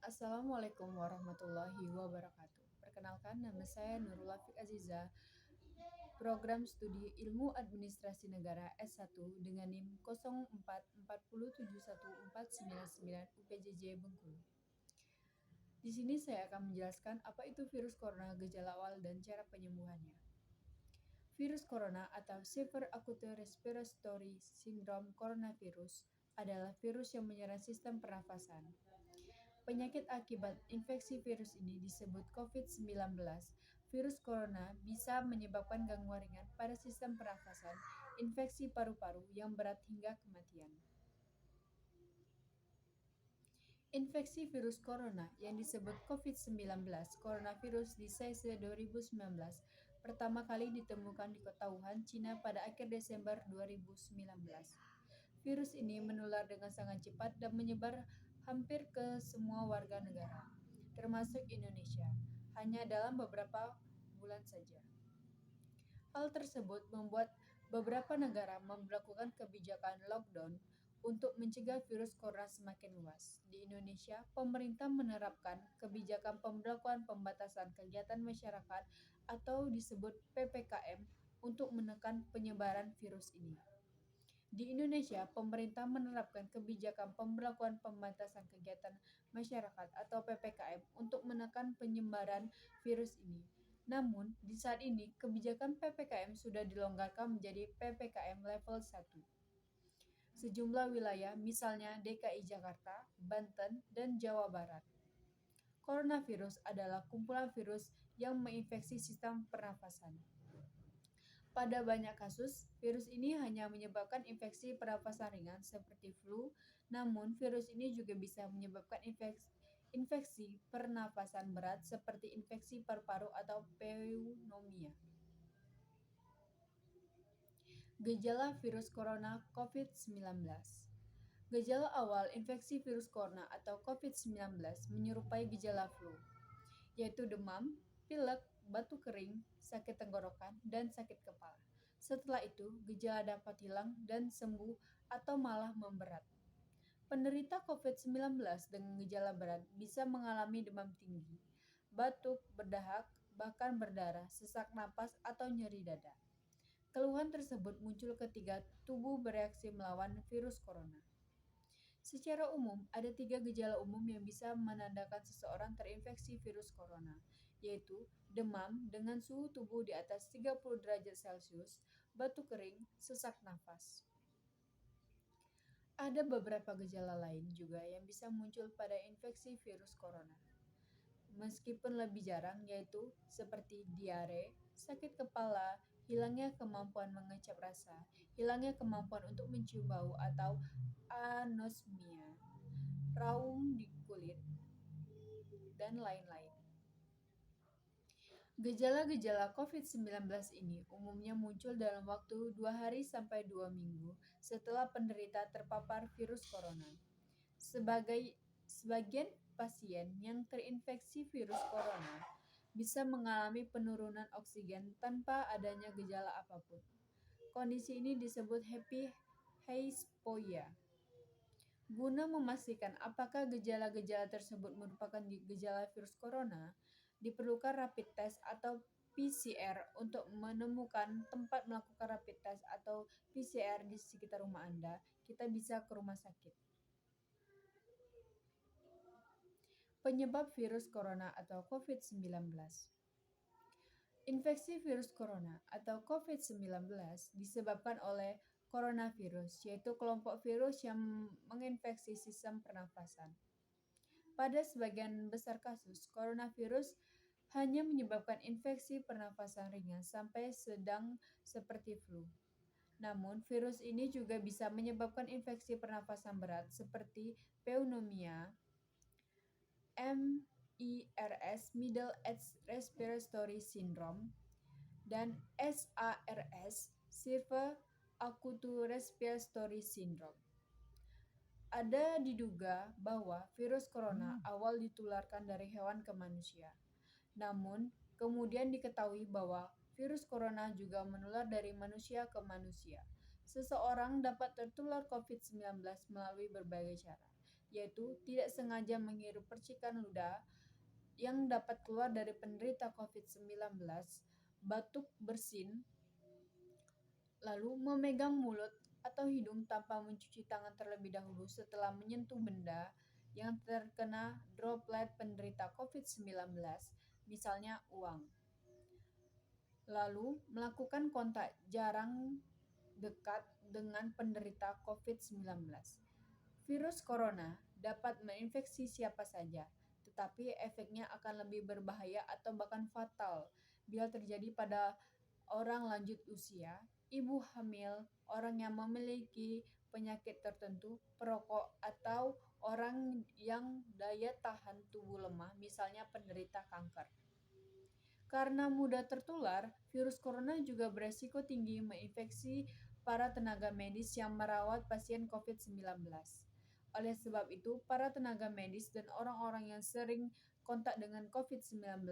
Assalamualaikum warahmatullahi wabarakatuh. Perkenalkan, nama saya Nurul Lafiq Aziza, program studi Ilmu Administrasi Negara S1 dengan NIM 0440714999 UPJJ Bengkulu. Di sini saya akan menjelaskan apa itu virus corona, gejala awal, dan cara penyembuhannya. Virus corona atau Severe Acute Respiratory Syndrome coronavirus adalah virus yang menyerang sistem pernafasan. Penyakit akibat infeksi virus ini disebut COVID-19. Virus corona bisa menyebabkan gangguan ringan pada sistem pernafasan, infeksi paru-paru yang berat hingga kematian. Infeksi virus corona yang disebut COVID-19 coronavirus disease 2019 pertama kali ditemukan di kota Wuhan, Cina pada akhir Desember 2019. Virus ini menular dengan sangat cepat dan menyebar hampir ke semua warga negara, termasuk Indonesia, hanya dalam beberapa bulan saja. Hal tersebut membuat beberapa negara memberlakukan kebijakan lockdown untuk mencegah virus corona semakin luas. Di Indonesia, pemerintah menerapkan kebijakan pemblokiran pembatasan kegiatan masyarakat atau disebut PPKM untuk menekan penyebaran virus ini. Di Indonesia, pemerintah menerapkan kebijakan pemblokiran pembatasan kegiatan masyarakat atau PPKM untuk menekan penyebaran virus ini. Namun, di saat ini, kebijakan PPKM sudah dilonggarkan menjadi PPKM level 1. Sejumlah wilayah, misalnya DKI Jakarta, Banten, dan Jawa Barat. Coronavirus adalah kumpulan virus yang menginfeksi sistem pernafasan. Pada banyak kasus, virus ini hanya menyebabkan infeksi pernafasan ringan seperti flu, namun virus ini juga bisa menyebabkan infeksi pernafasan berat seperti infeksi paru-paru atau pneumonia. Gejala virus corona COVID-19. Gejala awal infeksi virus corona atau COVID-19 menyerupai gejala flu, yaitu demam, pilek, batuk kering, sakit tenggorokan, dan sakit kepala. Setelah itu, gejala dapat hilang dan sembuh atau malah memberat. Penderita COVID-19 dengan gejala berat bisa mengalami demam tinggi, batuk, berdahak, bahkan berdarah, sesak napas, atau nyeri dada. Keluhan tersebut muncul ketika tubuh bereaksi melawan virus corona. Secara umum, ada 3 gejala umum yang bisa menandakan seseorang terinfeksi virus corona, yaitu demam dengan suhu tubuh di atas 30 derajat Celcius, batuk kering, sesak nafas. Ada beberapa gejala lain juga yang bisa muncul pada infeksi virus corona. Meskipun lebih jarang, yaitu seperti diare, sakit kepala, hilangnya kemampuan mengecap rasa, hilangnya kemampuan untuk mencium bau atau anosmia, raung di kulit, dan lain-lain. Gejala-gejala COVID-19 ini umumnya muncul dalam waktu 2 hari sampai 2 minggu setelah penderita terpapar virus corona. Sebagian pasien yang terinfeksi virus corona bisa mengalami penurunan oksigen tanpa adanya gejala apapun. Kondisi ini disebut happy hypoxia. Guna memastikan apakah gejala-gejala tersebut merupakan gejala virus corona, diperlukan rapid test atau PCR untuk menemukan tempat melakukan rapid test atau PCR di sekitar rumah Anda. Kita bisa ke rumah sakit. Penyebab virus corona atau COVID-19. Infeksi virus corona atau COVID-19 disebabkan oleh coronavirus, yaitu kelompok virus yang menginfeksi sistem pernafasan. Pada sebagian besar kasus, coronavirus hanya menyebabkan infeksi pernafasan ringan sampai sedang seperti flu. Namun, virus ini juga bisa menyebabkan infeksi pernafasan berat seperti pneumonia, MIRS (Middle Respiratory Syndrome) dan SARS (Severe Acute Respiratory Syndrome). Ada diduga bahwa virus corona awal ditularkan dari hewan ke manusia. Namun, kemudian diketahui bahwa virus corona juga menular dari manusia ke manusia. Seseorang dapat tertular COVID-19 melalui berbagai cara. yaitu tidak sengaja menghirup percikan ludah yang dapat keluar dari penderita COVID-19, batuk bersin, lalu memegang mulut atau hidung tanpa mencuci tangan terlebih dahulu setelah menyentuh benda yang terkena droplet penderita COVID-19, misalnya uang. Lalu melakukan kontak jarang dekat dengan penderita COVID-19. Virus corona dapat menginfeksi siapa saja, tetapi efeknya akan lebih berbahaya atau bahkan fatal bila terjadi pada orang lanjut usia, ibu hamil, orang yang memiliki penyakit tertentu, perokok, atau orang yang daya tahan tubuh lemah, misalnya penderita kanker. Karena mudah tertular, virus corona juga beresiko tinggi menginfeksi para tenaga medis yang merawat pasien COVID-19. Oleh sebab itu, para tenaga medis dan orang-orang yang sering kontak dengan COVID-19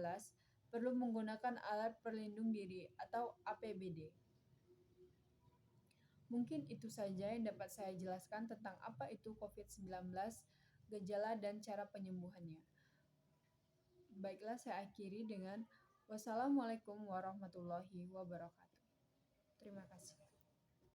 perlu menggunakan alat pelindung diri atau APBD. Mungkin itu saja yang dapat saya jelaskan tentang apa itu COVID-19, gejala dan cara penyembuhannya. Baiklah, saya akhiri dengan wassalamualaikum warahmatullahi wabarakatuh. Terima kasih.